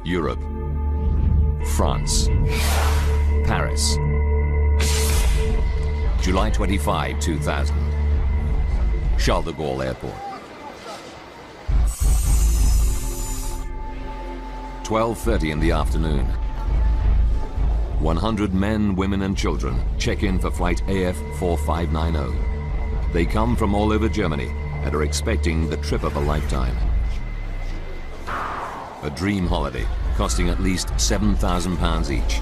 Europe, France, Paris, July 25, 2000, Charles de Gaulle Airport. 12:30 in the afternoon. 100 men, women and children check in for flight AF 4590. They come from all over Germany and are expecting the trip of a lifetime. A dream holiday costing at least £7,000 each.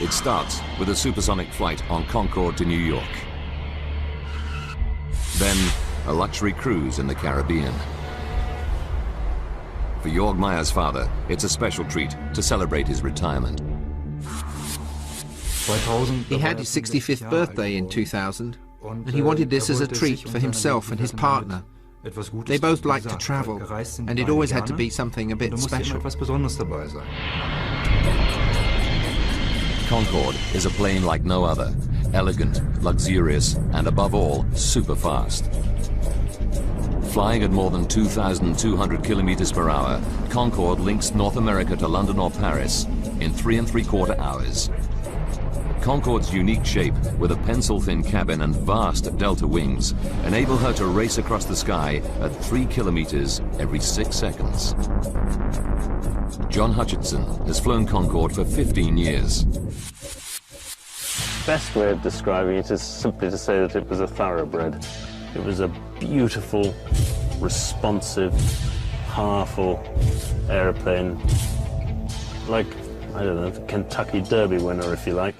It starts with a supersonic flight on Concorde to New York. Then a luxury cruise in the Caribbean. For Jörg Meyer's father, it's a special treat to celebrate his retirement. He had his 65th birthday in 2000, and he wanted this as a treat for himself and his partner. They both liked to travel, and it always had to be something a bit special. Concorde is a plane like no other, elegant, luxurious, and above all, super fast. Flying at more than 2,200 kilometers per hour, Concorde links North America to London or Paris in 3 3/4 hours. Concorde's unique shape, with a pencil-thin cabin and vast delta wings, enable her to race across the sky at 3 kilometers every 6 seconds. John Hutchinson has flown Concorde for 15 years. Best way of describing it is simply to say that it was a thoroughbred. It was a beautiful, responsive, powerful aeroplane, like, I don't know, the Kentucky Derby winner, if you like.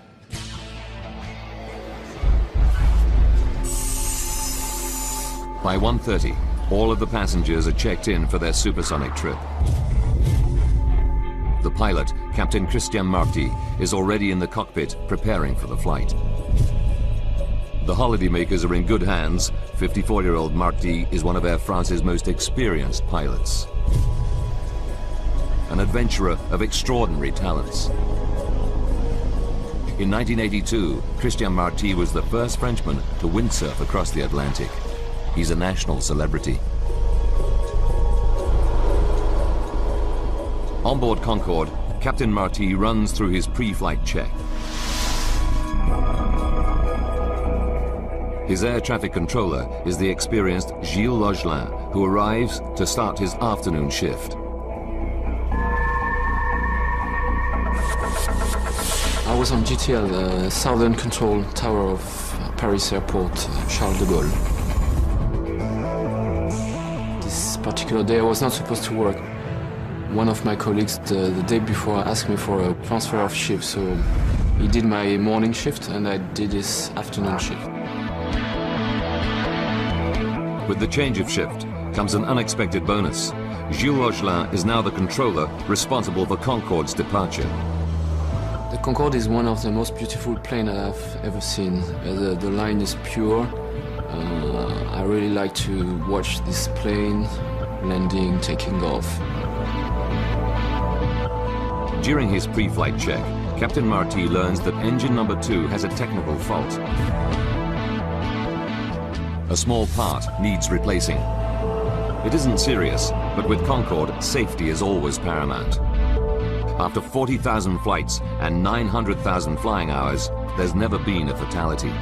By 1:30, all of the passengers are checked in for their supersonic trip. The pilot, Captain Christian Marty, is already in the cockpit preparing for the flight. The holidaymakers are in good hands. 54-year-old Marty is one of Air France's most experienced pilots. An adventurer of extraordinary talents. In 1982, Christian Marty was the first Frenchman to windsurf across the Atlantic. He's a national celebrity. On board Concorde, Captain Marty runs through his pre-flight check. His air traffic controller is the experienced Gilles Logelin, who arrives to start his afternoon shift. I was on GTL, the Southern Control Tower of Paris Airport, Charles de Gaulle. This particular day I was not supposed to work. One of my colleagues the day before asked me for a transfer of shift, so he did my morning shift and I did his afternoon shift. With the change of shift comes an unexpected bonus. Gilles Logelin is now the controller responsible for Concorde's departure. The Concorde is one of the most beautiful planes I've ever seen. The line is pure. I really like to watch this plane landing, taking off. During his pre-flight check, Captain Marty learns that engine number 2 has a technical fault. A small part needs replacing. It isn't serious, but with Concorde, safety is always paramount. After 40,000 flights and 900,000 flying hours, there's never been a fatality.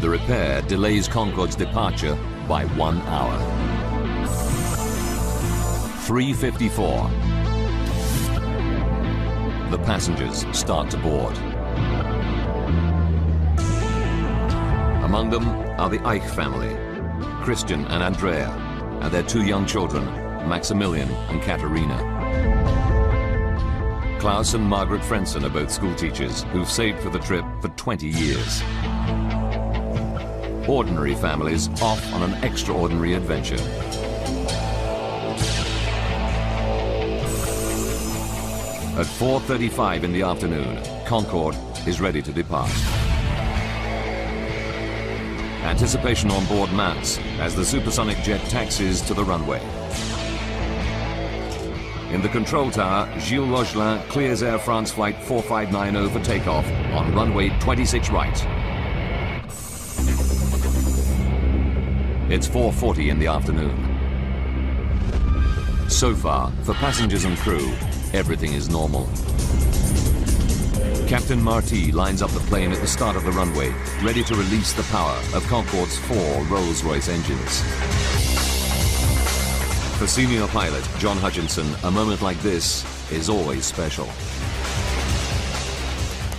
The repair delays Concorde's departure by 1 hour. 3:54. The passengers start to board. Among them are the Eich family, Christian and Andrea, and their 2 young children, Maximilian and Katerina. Klaus and Margaret Frenson are both school teachers who've saved for the trip for 20 years. Ordinary families off on an extraordinary adventure. At 4:35 in the afternoon, Concorde is ready to depart. Anticipation on board mounts as the supersonic jet taxis to the runway. In the control tower, Gilles Logelin clears Air France flight 4590 for takeoff on runway 26 right. It's 4:40 in the afternoon. So far, for passengers and crew, everything is normal. Captain Marty lines up the plane at the start of the runway, ready to release the power of Concorde's 4 Rolls-Royce engines. For senior pilot John Hutchinson, a moment like this is always special.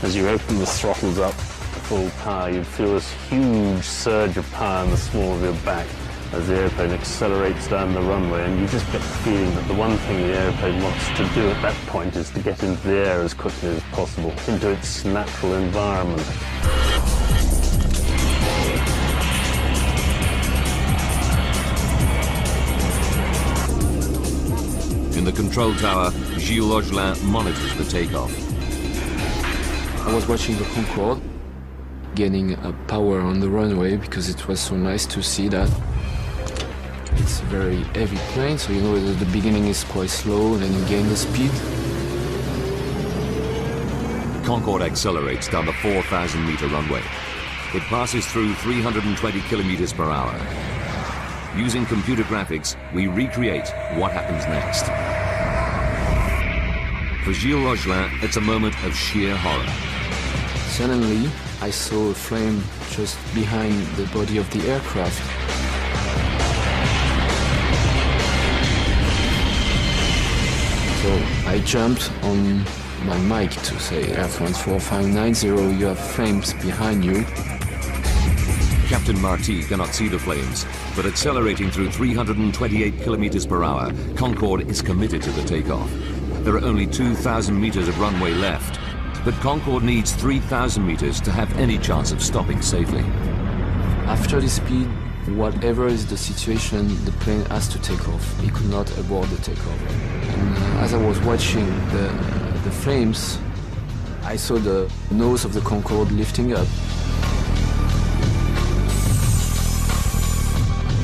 As you open the throttles up to full power, you feel this huge surge of power in the small of your back as the airplane accelerates down the runway, and you just get the feeling that the one thing the airplane wants to do at that point is to get into the air as quickly as possible, into its natural environment. In the control tower, Gilles Augelin monitors the takeoff. I was watching the Concorde gaining power on the runway because it was so nice to see that. It's a very heavy plane, so you know the beginning is quite slow, then you gain the speed. Concorde accelerates down the 4,000-meter runway. It passes through 320 kilometers per hour. Using computer graphics, we recreate what happens next. For Gilles Augelin, it's a moment of sheer horror. Suddenly, I saw a flame just behind the body of the aircraft. So I jumped on my mic to say, Air France 4590, you have flames behind you. Captain Marty cannot see the flames, but accelerating through 328 kilometers per hour, Concorde is committed to the takeoff. There are only 2,000 meters of runway left, but Concorde needs 3,000 meters to have any chance of stopping safely. After the speed, whatever is the situation, the plane has to take off. It could not abort the takeoff. And as I was watching the flames, I saw the nose of the Concorde lifting up.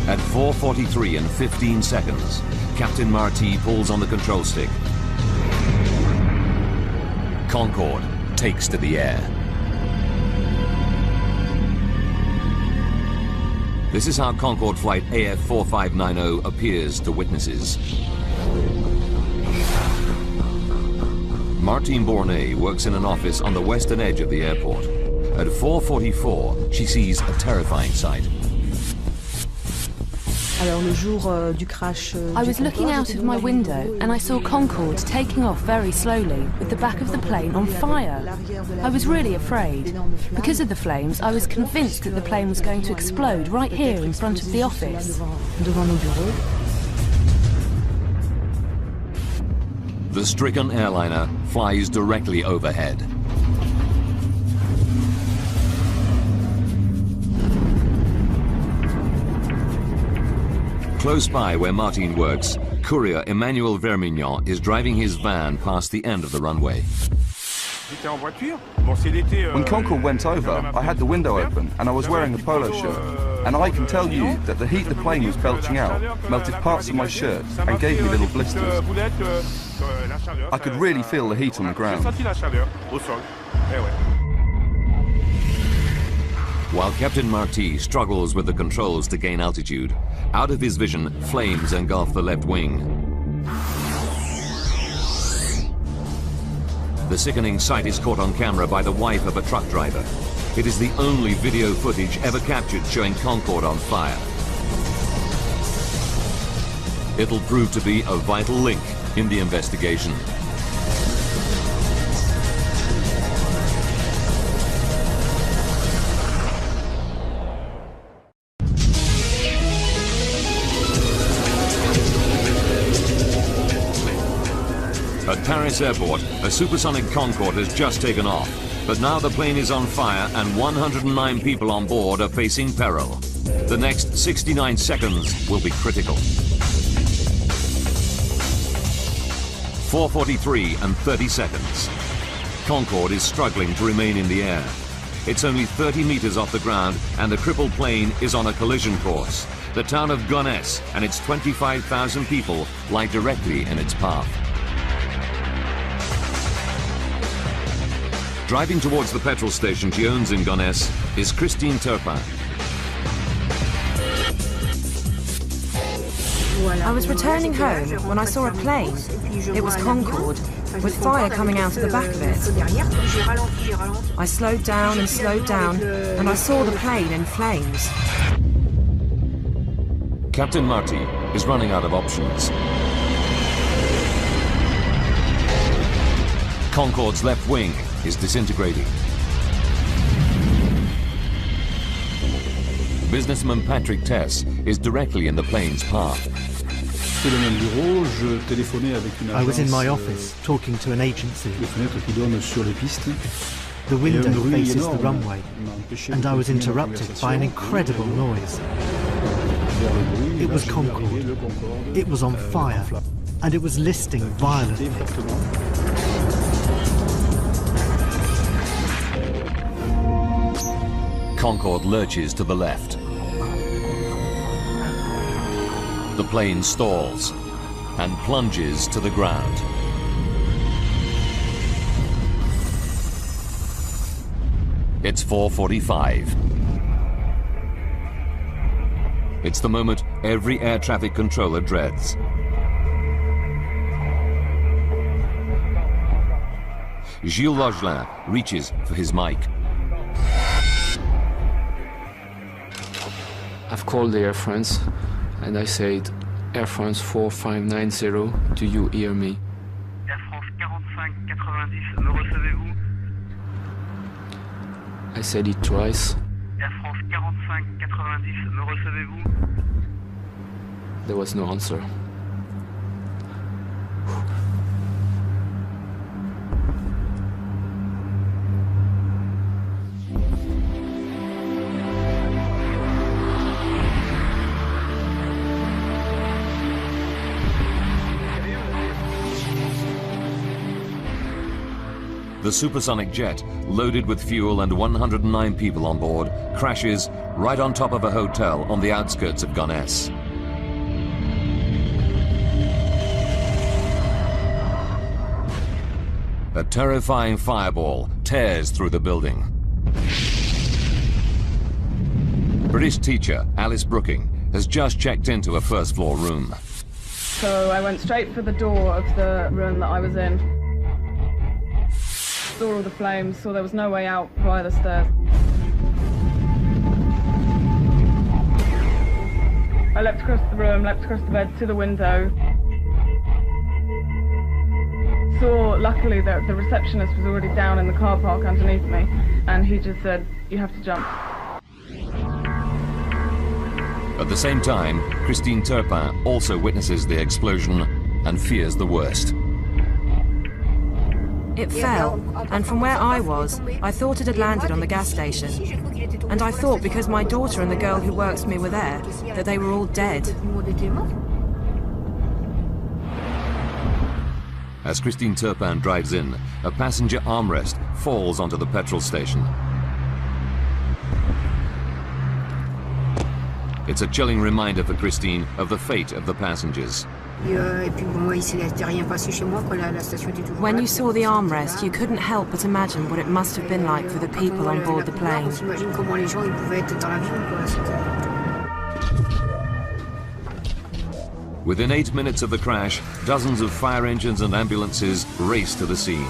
At 4:43 and 15 seconds, Captain Marty pulls on the control stick. Concorde takes to the air. This is how Concorde flight AF 4590 appears to witnesses. Martine Bournet works in an office on the western edge of the airport. At 4:44, she sees a terrifying sight. I was looking out of my window and I saw Concorde taking off very slowly with the back of the plane on fire. I was really afraid. Because of the flames, I was convinced that the plane was going to explode right here in front of the office. The stricken airliner flies directly overhead. Close by where Martine works, courier Emmanuel Vermignon is driving his van past the end of the runway. When Concorde went over, I had the window open and I was wearing a polo shirt. And I can tell you that the heat the plane was belching out melted parts of my shirt and gave me little blisters. I could really feel the heat on the ground. While Captain Marty struggles with the controls to gain altitude, out of his vision, flames engulf the left wing. The sickening sight is caught on camera by the wife of a truck driver. It is the only video footage ever captured showing Concorde on fire. It'll prove to be a vital link in the investigation. At Paris Airport, a supersonic Concorde has just taken off. But now the plane is on fire and 109 people on board are facing peril. The next 69 seconds will be critical. 4:43 and 30 seconds. Concorde is struggling to remain in the air. It's only 30 meters off the ground and the crippled plane is on a collision course. The town of Gonesse and its 25,000 people lie directly in its path. Driving towards the petrol station she owns in Gonesse is Christine Turpin. I was returning home when I saw a plane. It was Concorde, with fire coming out of the back of it. I slowed down, and I saw the plane in flames. Captain Marty is running out of options. Concorde's left wing is disintegrating. Businessman Patrick Tess is directly in the plane's path. I was in my office talking to an agency. The window faces the runway, and I was interrupted by an incredible noise. It was Concorde. It was on fire, and it was listing violently. Concorde lurches to the left. The plane stalls and plunges to the ground. It's 4:45. It's the moment every air traffic controller dreads. Gilles Logelin reaches for his mic. I've called the Air France and I said, Air France 4590, do you hear me? Air France 4590, me recevez-vous? I said it twice. Air France 4590, me recevez-vous? There was no answer. The supersonic jet, loaded with fuel and 109 people on board, crashes right on top of a hotel on the outskirts of Gonesse. A terrifying fireball tears through the building. British teacher Alice Brooking has just checked into a first-floor room. So I went straight for the door of the room that I was in. Saw all the flames, saw there was no way out via the stairs. I leapt across the room, leapt across the bed to the window. Saw, luckily, that the receptionist was already down in the car park underneath me, and he just said, "You have to jump." At the same time, Christine Turpin also witnesses the explosion and fears the worst. It fell, and from where I was, I thought it had landed on the gas station. And I thought because my daughter and the girl who works for me were there, that they were all dead. As Christine Turpin drives in, a passenger armrest falls onto the petrol station. It's a chilling reminder for Christine of the fate of the passengers. When you saw the armrest, you couldn't help but imagine what it must have been like for the people on board the plane. Within 8 minutes of the crash, dozens of fire engines and ambulances race to the scene.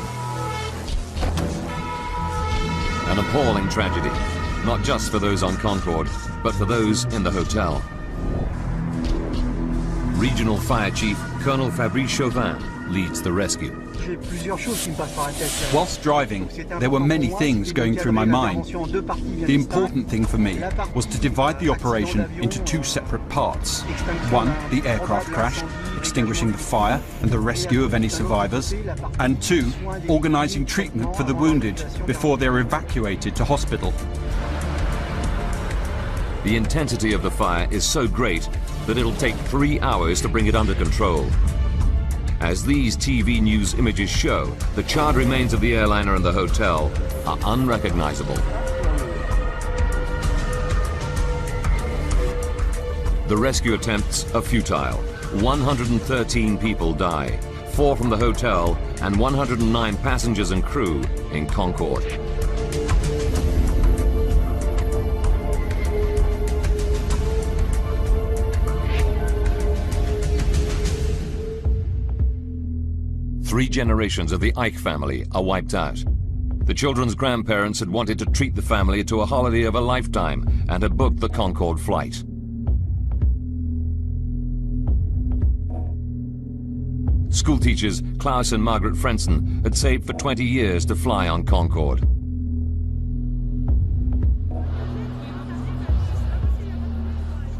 An appalling tragedy, not just for those on Concorde, but for those in the hotel. Regional Fire Chief Colonel Fabrice Chauvin leads the rescue. Whilst driving, there were many things going through my mind. The important thing for me was to divide the operation into two separate parts. One, the aircraft crash, extinguishing the fire and the rescue of any survivors. And two, organising treatment for the wounded before they were evacuated to hospital. The intensity of the fire is so great that it'll take 3 hours to bring it under control. As these TV news images show, the charred remains of the airliner and the hotel are unrecognizable. The rescue attempts are futile. 113 people die, 4 from the hotel and 109 passengers and crew in Concorde. 3 generations of the Ike family are wiped out. The children's grandparents had wanted to treat the family to a holiday of a lifetime and had booked the Concorde flight. Schoolteachers Klaus and Margaret Frenson had saved for 20 years to fly on Concorde.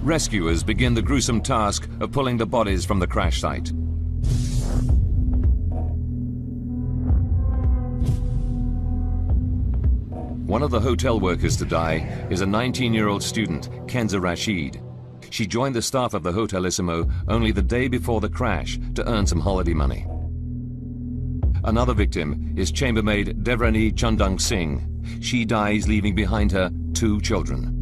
Rescuers begin the gruesome task of pulling the bodies from the crash site. One of the hotel workers to die is a 19-year-old student, Kenza Rashid. She joined the staff of the Hotelissimo only the day before the crash to earn some holiday money. Another victim is chambermaid Devrani Chandang Singh. She dies leaving behind her 2 children.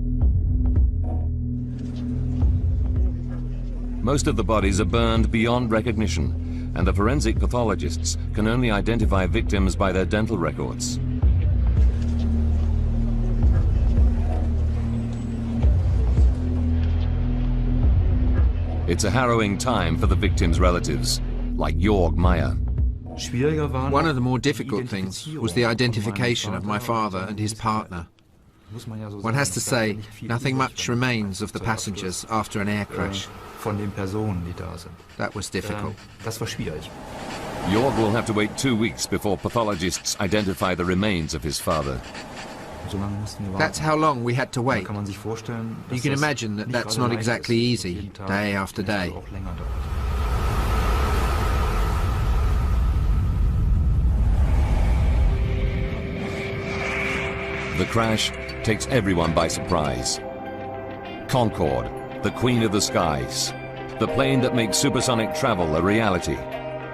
Most of the bodies are burned beyond recognition, and the forensic pathologists can only identify victims by their dental records. It's a harrowing time for the victims' relatives, like Jorg Meyer. One of the more difficult things was the identification of my father and his partner. One has to say, nothing much remains of the passengers after an air crash. That was difficult. Jorg will have to wait 2 weeks before pathologists identify the remains of his father. That's how long we had to wait. You can imagine that that's not exactly easy, day after day. The crash takes everyone by surprise. Concorde, the queen of the skies, the plane that makes supersonic travel a reality,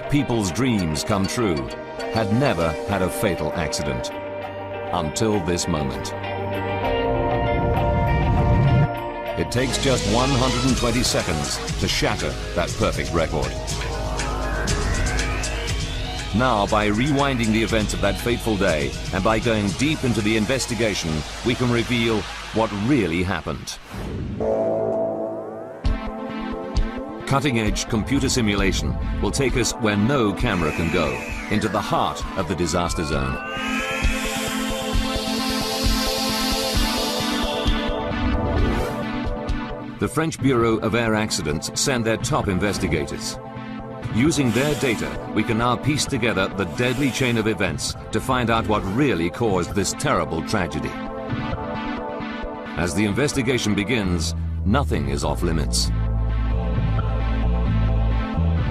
people's dreams come true, had never had a fatal accident. Until this moment. It takes just 120 seconds to shatter that perfect record. Now, by rewinding the events of that fateful day and by going deep into the investigation, we can reveal what really happened. Cutting-edge computer simulation will take us where no camera can go, into the heart of the disaster zone. The French Bureau of Air Accidents send their top investigators. Using their data, we can now piece together the deadly chain of events to find out what really caused this terrible tragedy. As the investigation begins, nothing is off limits.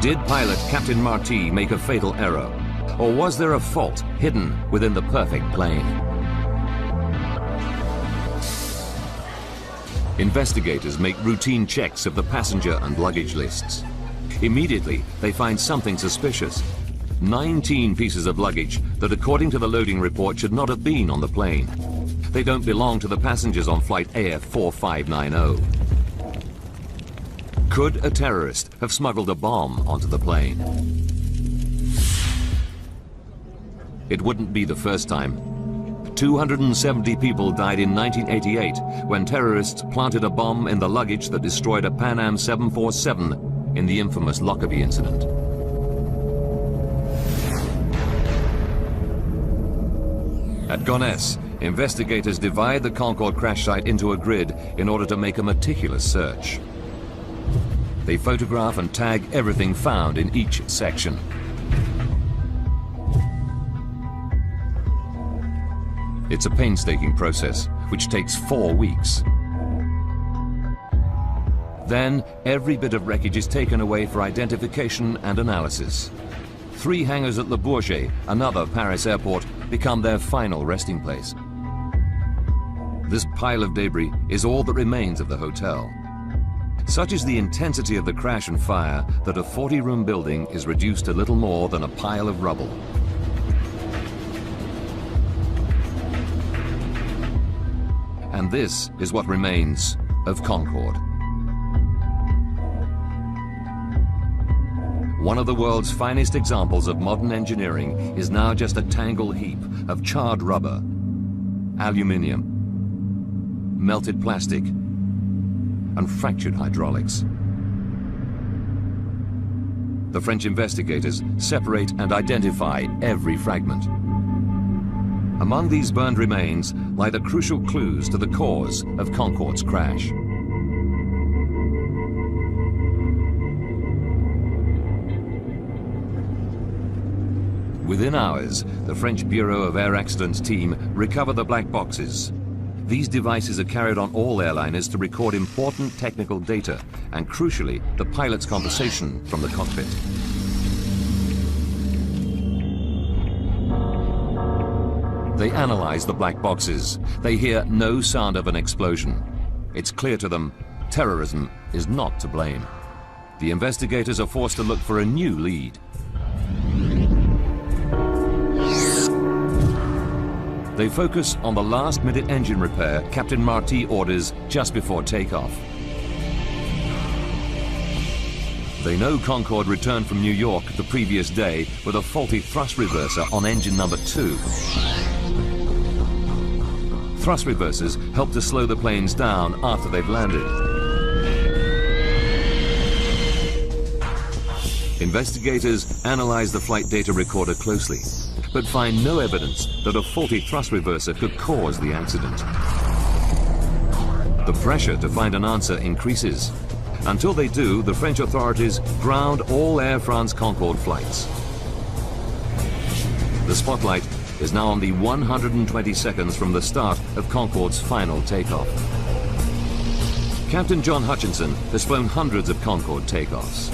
Did pilot Captain Marty make a fatal error? Or was there a fault hidden within the perfect plane? Investigators make routine checks of the passenger and luggage lists. Immediately, they find something suspicious. 19 pieces of luggage that, according to the loading report, should not have been on the plane. They don't belong to the passengers on flight AF 4590. Could a terrorist have smuggled a bomb onto the plane? It wouldn't be the first time. 270 people died in 1988 when terrorists planted a bomb in the luggage that destroyed a Pan Am 747 in the infamous Lockerbie incident. At Gonesse, investigators divide the Concorde crash site into a grid in order to make a meticulous search. They photograph and tag everything found in each section. It's a painstaking process, which takes 4 weeks. Then, every bit of wreckage is taken away for identification and analysis. 3 hangars at Le Bourget, another Paris airport, become their final resting place. This pile of debris is all that remains of the hotel. Such is the intensity of the crash and fire that a 40-room building is reduced to little more than a pile of rubble. And this is what remains of Concorde. One of the world's finest examples of modern engineering is now just a tangled heap of charred rubber, aluminium, melted plastic, and fractured hydraulics. The French investigators separate and identify every fragment. Among these burned remains lie the crucial clues to the cause of Concorde's crash. Within hours, the French Bureau of Air Accidents team recover the black boxes. These devices are carried on all airliners to record important technical data and, crucially, the pilot's conversation from the cockpit. They analyze the black boxes. They hear no sound of an explosion. It's clear to them terrorism is not to blame. The investigators are forced to look for a new lead. They focus on the last-minute engine repair Captain Marty orders just before takeoff. They know Concorde returned from New York the previous day with a faulty thrust reverser on engine number 2. Thrust reversers help to slow the planes down after they've landed. Investigators analyze the flight data recorder closely, but find no evidence that a faulty thrust reverser could cause the accident. The pressure to find an answer increases. Until they do, the French authorities ground all Air France Concorde flights. The spotlight is now on the 120 seconds from the start of Concorde's final takeoff. Captain John Hutchinson has flown hundreds of Concorde takeoffs.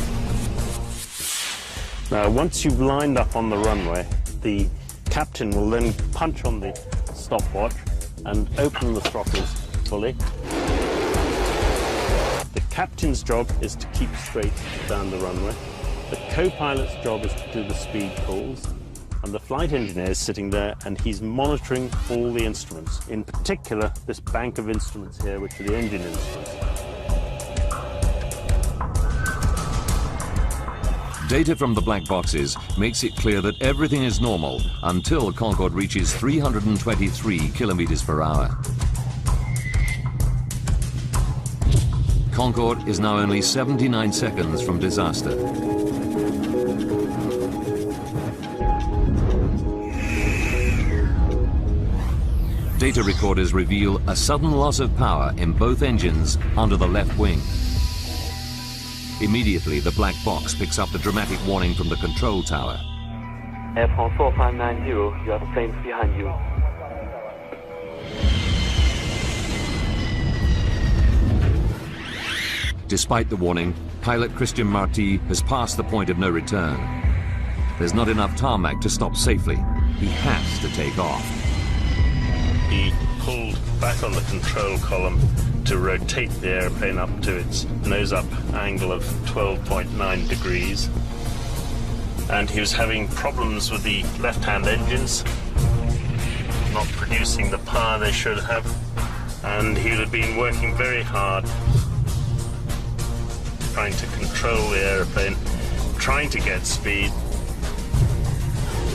Now, once you've lined up on the runway, the captain will then punch on the stopwatch and open the throttles fully. The captain's job is to keep straight down the runway. The co-pilot's job is to do the speed calls. And the flight engineer is sitting there and he's monitoring all the instruments. In particular, this bank of instruments here, which are the engine instruments. Data from the black boxes makes it clear that everything is normal until Concorde reaches 323 kilometers per hour. Concorde is now only 79 seconds from disaster. Data recorders reveal a sudden loss of power in both engines under the left wing. Immediately, the black box picks up the dramatic warning from the control tower. Air France 4590, you have planes behind you. Despite the warning, pilot Christian Marty has passed the point of no return. There's not enough tarmac to stop safely. He has to take off. He pulled back on the control column to rotate the airplane up to its nose-up angle of 12.9 degrees. And he was having problems with the left-hand engines, not producing the power they should have. And he had been working very hard, trying to control the airplane, trying to get speed.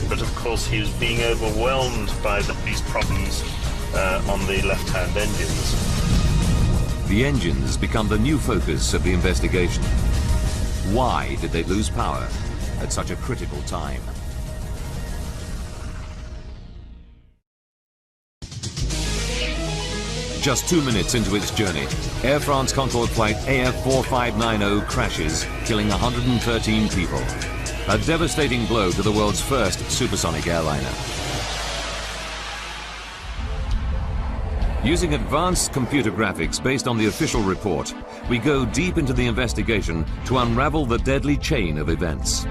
But of course he was being overwhelmed by these problems on the left-hand engines. The engines become the new focus of the investigation. Why did they lose power at such a critical time? Just 2 minutes into its journey, Air France Concorde flight AF4590 crashes, killing 113 people. A devastating blow to the world's first supersonic airliner. Using advanced computer graphics based on the official report, we go deep into the investigation to unravel the deadly chain of events.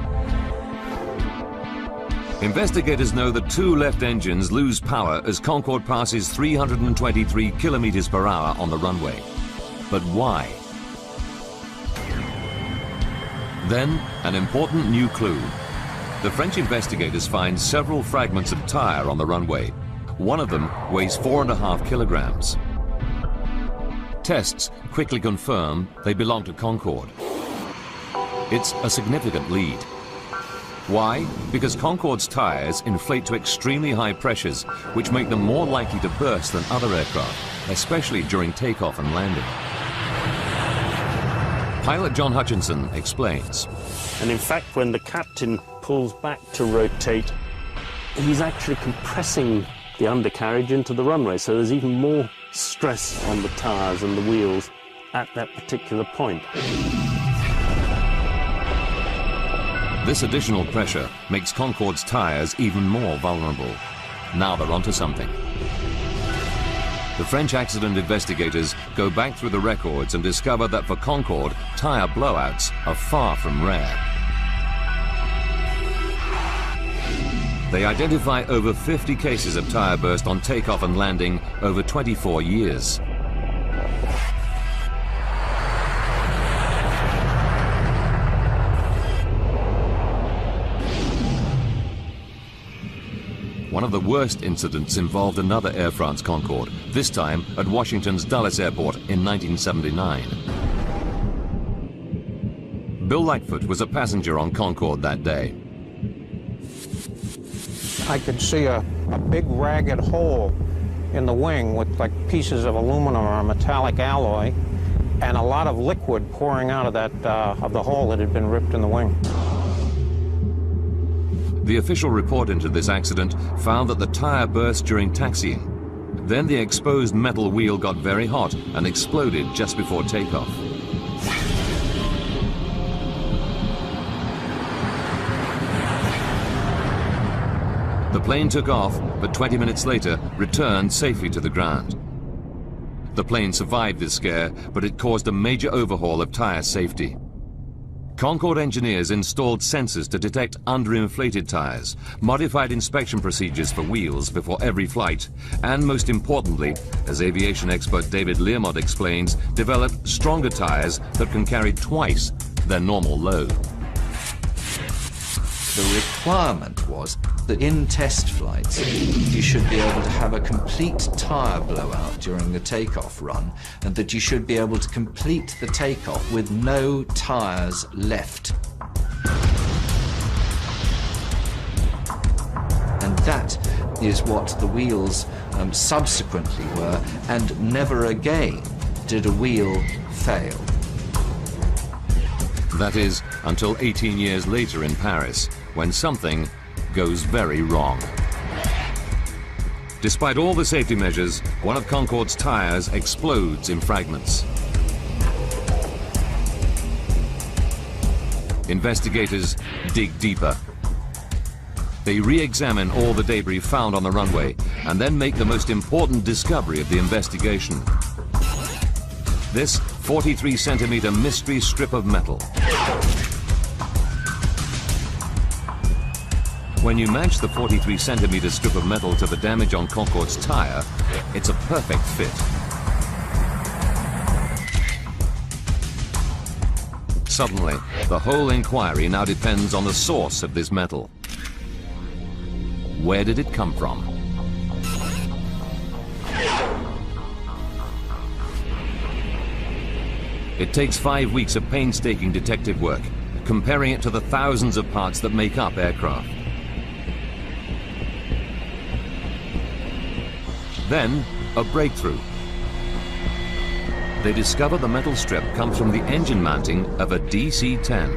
Investigators know that 2 left engines lose power as Concorde passes 323 kilometers per hour on the runway. But why? Then, an important new clue. The French investigators find several fragments of tyre on the runway. One of them weighs 4.5 kilograms. Tests quickly confirm they belong to Concorde. It's a significant lead. Why? Because Concorde's tyres inflate to extremely high pressures, which make them more likely to burst than other aircraft, especially during takeoff and landing. Pilot John Hutchinson explains. And in fact, when the captain pulls back to rotate, he's actually compressing the undercarriage into the runway, so there's even more stress on the tyres and the wheels at that particular point. This additional pressure makes Concorde's tyres even more vulnerable. Now they're onto something. The French accident investigators go back through the records and discover that for Concorde, tyre blowouts are far from rare. They identify over 50 cases of tyre burst on takeoff and landing over 24 years. One of the worst incidents involved another Air France Concorde, this time at Washington's Dulles Airport in 1979. Bill Lightfoot was a passenger on Concorde that day. I could see a big ragged hole in the wing with like pieces of aluminum or metallic alloy and a lot of liquid pouring out of that of the hole that had been ripped in the wing. The official report into this accident found that the tyre burst during taxiing. Then the exposed metal wheel got very hot and exploded just before takeoff. The plane took off, but 20 minutes later returned safely to the ground. The plane survived this scare, but it caused a major overhaul of tyre safety. Concorde engineers installed sensors to detect underinflated tyres, modified inspection procedures for wheels before every flight, and most importantly, as aviation expert David Learmont explains, developed stronger tyres that can carry twice their normal load. The requirement was that in test flights, you should be able to have a complete tyre blowout during the takeoff run, and that you should be able to complete the takeoff with no tyres left. And that is what the wheels subsequently were, and never again did a wheel fail. That is, until 18 years later in Paris, when something goes very wrong. Despite all the safety measures, one of Concorde's tyres explodes in fragments. Investigators dig deeper. They re-examine all the debris found on the runway and then make the most important discovery of the investigation. This 43-centimeter mystery strip of metal. When you match the 43-centimeter strip of metal to the damage on Concorde's tyre, it's a perfect fit. Suddenly, the whole inquiry now depends on the source of this metal. Where did it come from? It takes 5 weeks of painstaking detective work, comparing it to the thousands of parts that make up aircraft. Then, a breakthrough. They discover the metal strip comes from the engine mounting of a DC-10.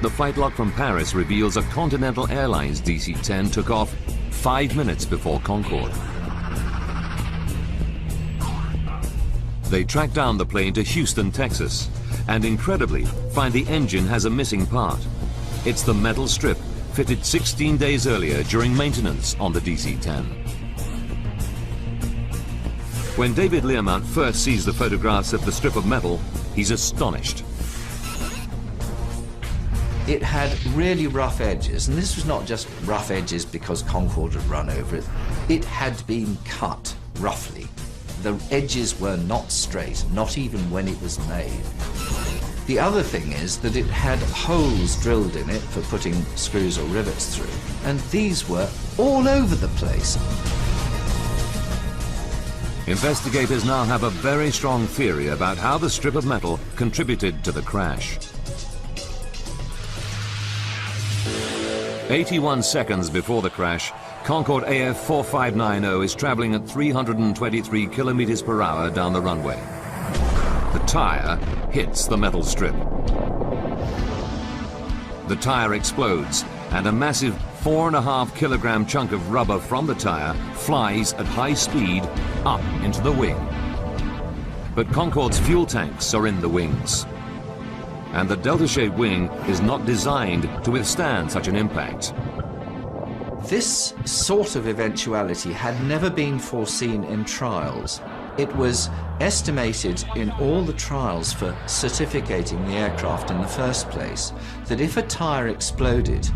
The flight log from Paris reveals a Continental Airlines DC-10 took off 5 minutes before Concorde. They track down the plane to Houston, Texas, and incredibly find the engine has a missing part. It's the metal strip fitted 16 days earlier during maintenance on the DC-10. When David Learmont first sees the photographs of the strip of metal, he's astonished. It had really rough edges, and this was not just rough edges because Concorde had run over it. It had been cut roughly. The edges were not straight, not even when it was made. The other thing is that it had holes drilled in it for putting screws or rivets through, and these were all over the place. Investigators now have a very strong theory about how the strip of metal contributed to the crash. 81 seconds before the crash, Concorde AF 4590 is traveling at 323 kilometers per hour down the runway. the tyre hits the metal strip. The tyre explodes, and a massive 4.5 kilogram chunk of rubber from the tyre flies at high speed up into the wing. But Concorde's fuel tanks are in the wings, and the delta-shaped wing is not designed to withstand such an impact. This sort of eventuality had never been foreseen in trials. It was estimated in all the trials for certificating the aircraft in the first place that if a tyre exploded,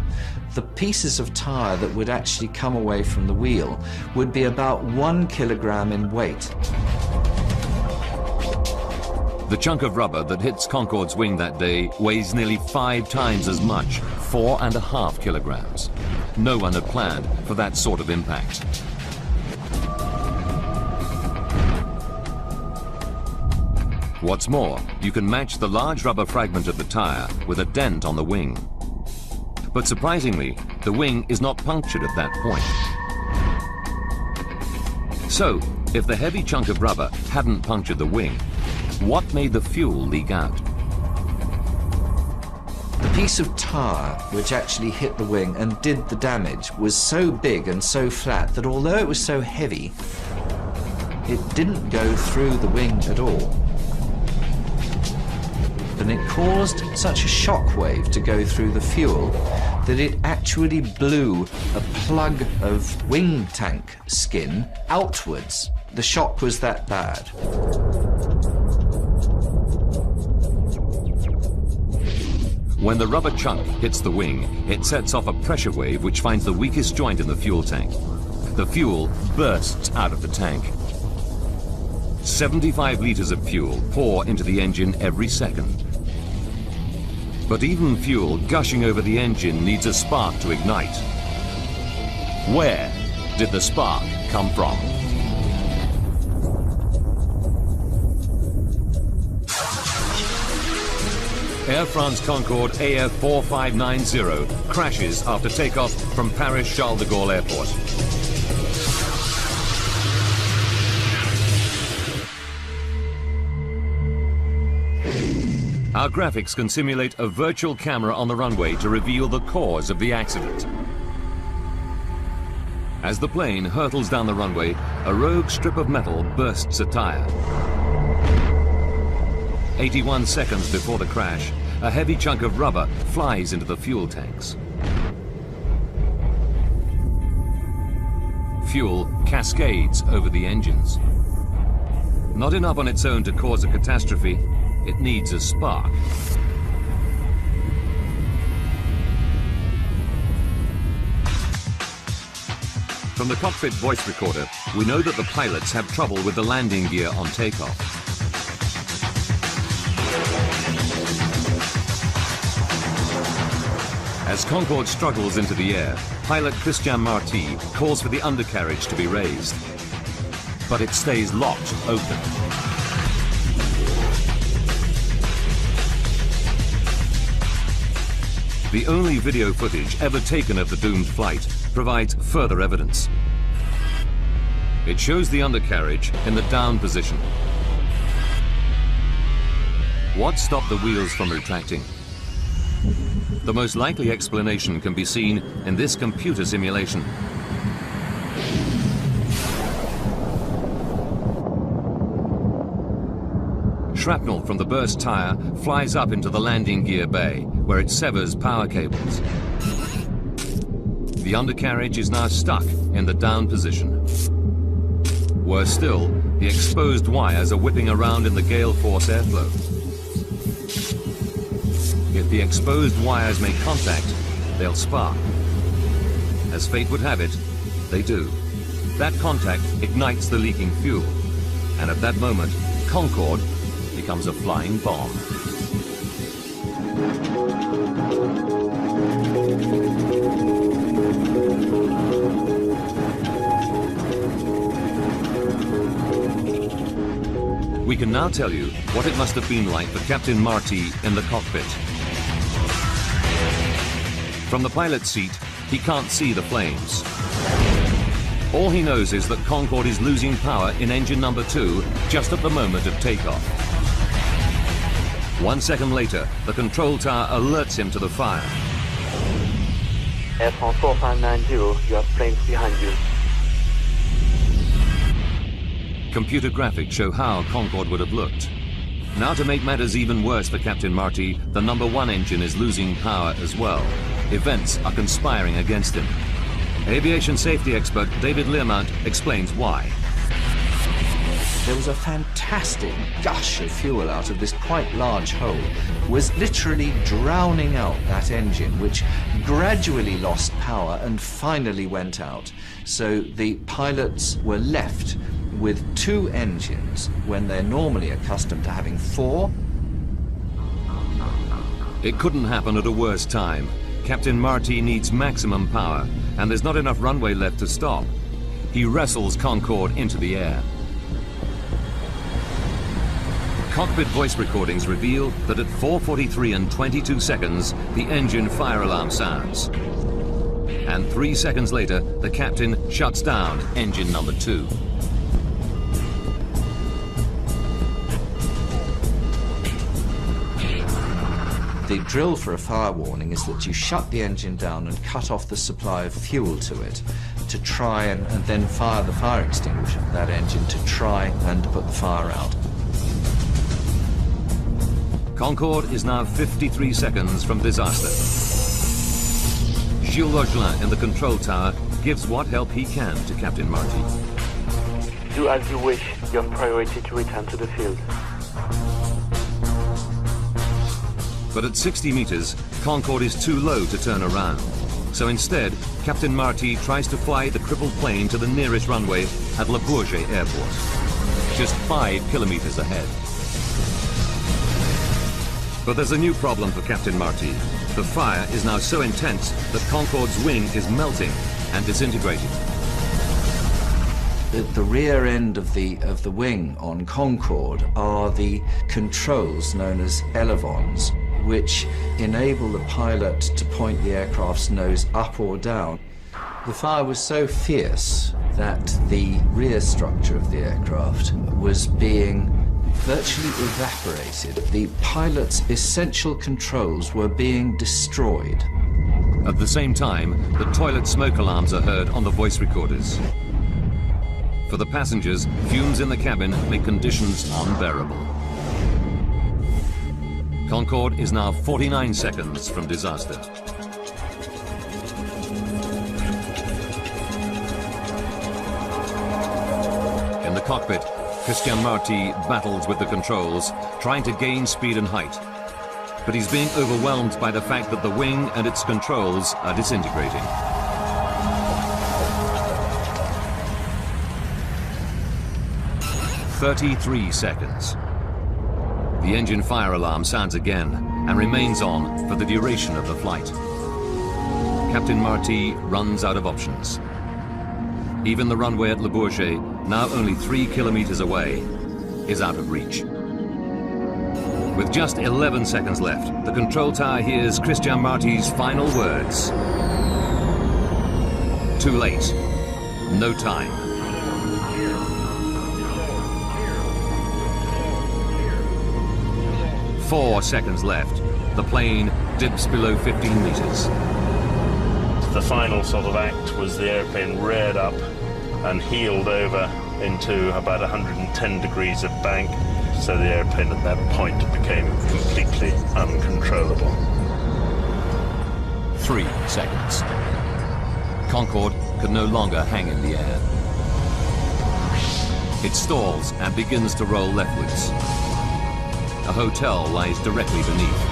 the pieces of tyre that would actually come away from the wheel would be about 1 kilogram in weight. The chunk of rubber that hits Concorde's wing that day weighs nearly 5 times as much, 4.5 kilograms. No one had planned for that sort of impact. What's more, you can match the large rubber fragment of the tyre with a dent on the wing. But surprisingly, the wing is not punctured at that point. So, if the heavy chunk of rubber hadn't punctured the wing, what made the fuel leak out? The piece of tyre which actually hit the wing and did the damage was so big and so flat that although it was so heavy, it didn't go through the wing at all. And it caused such a shock wave to go through the fuel that it actually blew a plug of wing tank skin outwards. The shock was that bad. When the rubber chunk hits the wing, it sets off a pressure wave which finds the weakest joint in the fuel tank. The fuel bursts out of the tank. 75 liters of fuel pour into the engine every second. But even fuel gushing over the engine needs a spark to ignite. Where did the spark come from? Air France Concorde AF 4590 crashes after takeoff from Paris Charles de Gaulle Airport. Our graphics can simulate a virtual camera on the runway to reveal the cause of the accident. As the plane hurtles down the runway, a rogue strip of metal bursts a tyre. 81 seconds before the crash, a heavy chunk of rubber flies into the fuel tanks. Fuel cascades over the engines. Not enough on its own to cause a catastrophe, it needs a spark. From the cockpit voice recorder, we know that the pilots have trouble with the landing gear on takeoff. As Concorde struggles into the air, pilot Christian Marty calls for the undercarriage to be raised. But it stays locked open. The only video footage ever taken of the doomed flight provides further evidence. It shows the undercarriage in the down position. What stopped the wheels from retracting? The most likely explanation can be seen in this computer simulation. Shrapnel from the burst tyre flies up into the landing gear bay, where it severs power cables. The undercarriage is now stuck in the down position. Worse still, the exposed wires are whipping around in the gale force airflow. If the exposed wires make contact, they'll spark. As fate would have it, they do. That contact ignites the leaking fuel, and at that moment, Concorde becomes a flying bomb. We can now tell you what it must have been like for Captain Marty in the cockpit. From the pilot's seat, he can't see the flames. All he knows is that Concorde is losing power in engine number 2 just at the moment of takeoff. 1 second later, the control tower alerts him to the fire. Air France 4590, you have planes behind you. Computer graphics show how Concorde would have looked. Now, to make matters even worse for Captain Marty, the #1 engine is losing power as well. Events are conspiring against him. Aviation safety expert David Learmount explains why. There was a fantastic gush of fuel out of this quite large hole. It was literally drowning out that engine, which gradually lost power and finally went out. So the pilots were left with 2 engines when they're normally accustomed to having 4. It couldn't happen at a worse time. Captain Marty needs maximum power, and there's not enough runway left to stop. He wrestles Concorde into the air. Cockpit voice recordings reveal that at 4:43 and 22 seconds, the engine fire alarm sounds. And 3 seconds later, the captain shuts down engine #2. The drill for a fire warning is that you shut the engine down and cut off the supply of fuel to it to try and then fire the fire extinguisher for that engine to try and put the fire out. Concorde is now 53 seconds from disaster. Gilles Rogelin in the control tower gives what help he can to Captain Marty. Do as you wish. You have priority to return to the field. But at 60 meters, Concorde is too low to turn around. So instead, Captain Marty tries to fly the crippled plane to the nearest runway at Le Bourget Airport, just 5 kilometers ahead. But there's a new problem for Captain Marty. The fire is now so intense that Concorde's wing is melting and disintegrating. At the rear end of the wing on Concorde are the controls known as elevons, which enable the pilot to point the aircraft's nose up or down. The fire was so fierce that the rear structure of the aircraft was being virtually evaporated. The pilot's essential controls were being destroyed. At the same time, the toilet smoke alarms are heard on the voice recorders. For the passengers, fumes in the cabin make conditions unbearable. Concorde is now 49 seconds from disaster. In the cockpit, Christian Marty battles with the controls, trying to gain speed and height. But he's being overwhelmed by the fact that the wing and its controls are disintegrating. "33 seconds. The engine fire alarm sounds again and remains on for the duration of the flight. Captain Marty runs out of options. Even the runway at Le Bourget, now only 3 kilometers away, is out of reach. With just 11 seconds left, the control tower hears Christian Marty's final words. Too late. No time. "4 seconds left. The plane dips below 15 meters. The final sort of act was the airplane reared up and heeled over into about 110 degrees of bank, so the airplane at that point became completely uncontrollable. 3 seconds. Concorde could no longer hang in the air. It stalls and begins to roll leftwards. A hotel lies directly beneath.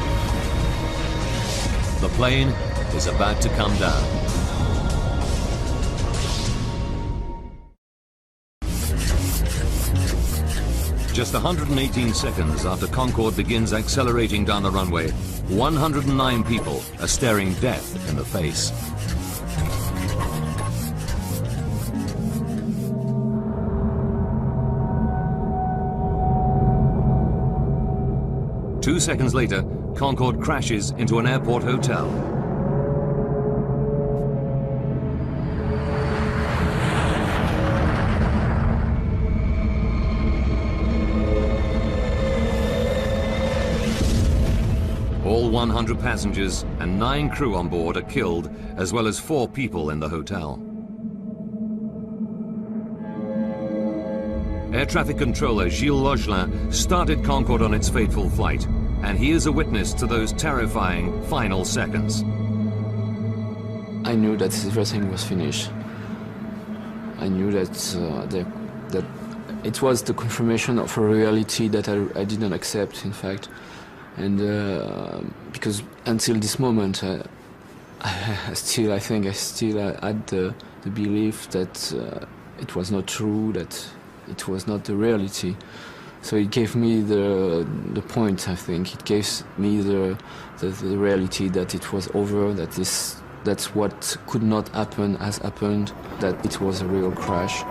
The plane is about to come down. Just 118 seconds after Concorde begins accelerating down the runway, 109 people are staring death in the face. Two seconds later, Concorde crashes into an airport hotel. All 100 passengers and 9 crew on board are killed, as well as 4 people in the hotel. Air traffic controller Gilles Lochelin started Concorde on its fateful flight, and he is a witness to those terrifying final seconds. I knew that everything was finished. I knew that that it was the confirmation of a reality that I didn't accept, in fact. And because until this moment, I still had the belief that it was not true, that it was not the reality. So it gave me the point, I think. It gave me the reality that it was over, that's what could not happen has happened, that it was a real crash.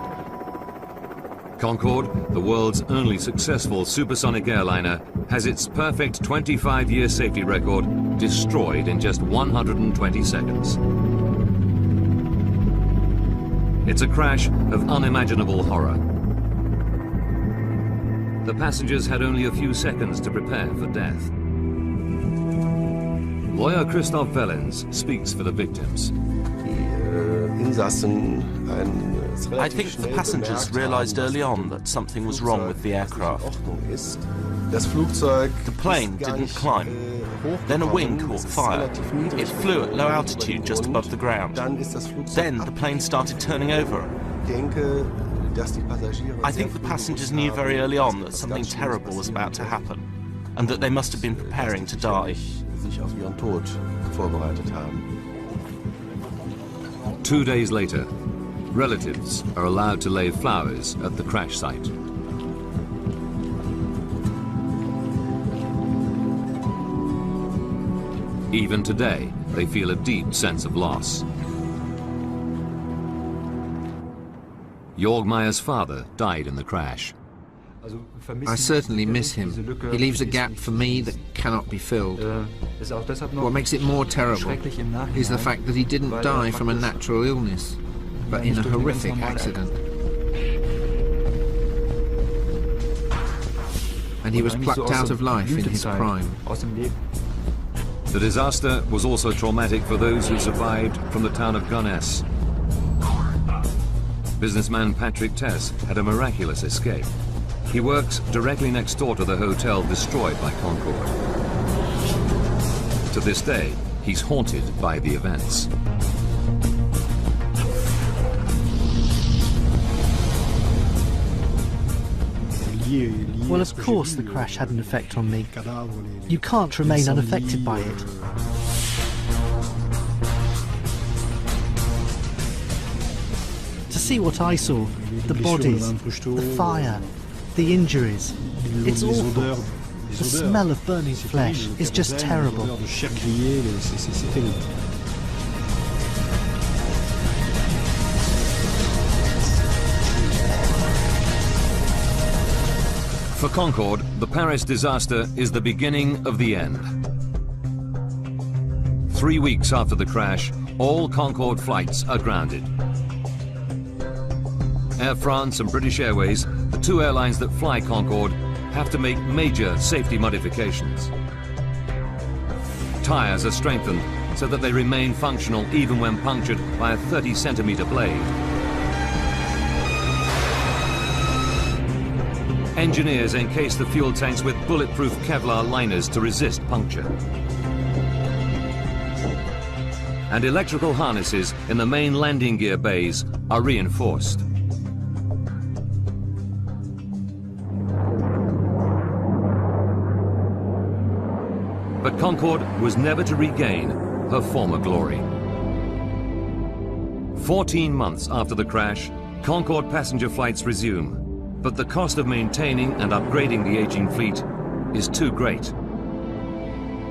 Concorde, the world's only successful supersonic airliner, has its perfect 25-year safety record destroyed in just 120 seconds. It's a crash of unimaginable horror. The passengers had only a few seconds to prepare for death. Lawyer Christoph Wellens speaks for the victims. I think the passengers realized early on that something was wrong with the aircraft. The plane didn't climb. Then a wing caught fire. It flew at low altitude just above the ground. Then the plane started turning over. I think the passengers knew very early on that something terrible was about to happen, and that they must have been preparing to die. 2 days later, relatives are allowed to lay flowers at the crash site. Even today, they feel a deep sense of loss. Jörg Meyer's father died in the crash. I certainly miss him. He leaves a gap for me that cannot be filled. What makes it more terrible is the fact that he didn't die from a natural illness, but in a horrific accident. And he was plucked out of life in his prime. The disaster was also traumatic for those who survived from the town of Gonesse. Businessman Patrick Tess had a miraculous escape. He works directly next door to the hotel destroyed by Concorde. To this day, he's haunted by the events. Well, of course the crash had an effect on me. You can't remain unaffected by it. To see what I saw, the bodies, the fire, the injuries, it's awful. The smell of burning flesh is just terrible. For Concorde, the Paris disaster is the beginning of the end. 3 weeks after the crash, all Concorde flights are grounded. Air France and British Airways, the 2 airlines that fly Concorde, have to make major safety modifications. Tyres are strengthened so that they remain functional even when punctured by a 30-centimeter blade. Engineers encase the fuel tanks with bulletproof Kevlar liners to resist puncture. And electrical harnesses in the main landing gear bays are reinforced. But Concorde was never to regain her former glory. 14 months after the crash, Concorde passenger flights resume. But the cost of maintaining and upgrading the aging fleet is too great.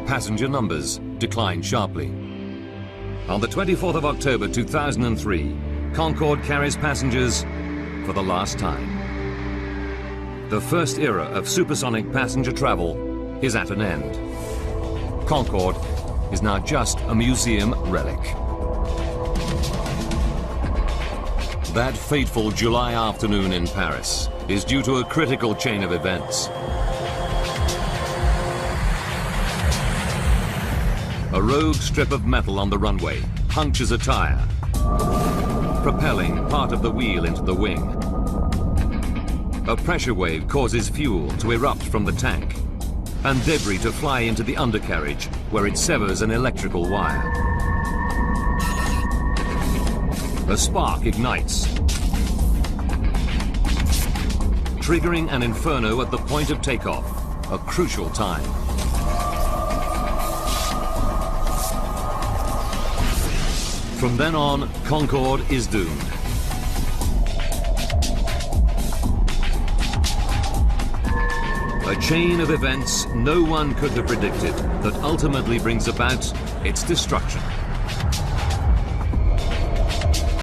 Passenger numbers decline sharply. On the 24th of October 2003, Concorde carries passengers for the last time. The first era of supersonic passenger travel is at an end. Concorde is now just a museum relic. That fateful July afternoon in Paris is due to a critical chain of events. A rogue strip of metal on the runway punctures a tyre, propelling part of the wheel into the wing. A pressure wave causes fuel to erupt from the tank and debris to fly into the undercarriage, where it severs an electrical wire. A spark ignites, triggering an inferno at the point of takeoff, a crucial time. From then on, Concorde is doomed. A chain of events no one could have predicted that ultimately brings about its destruction.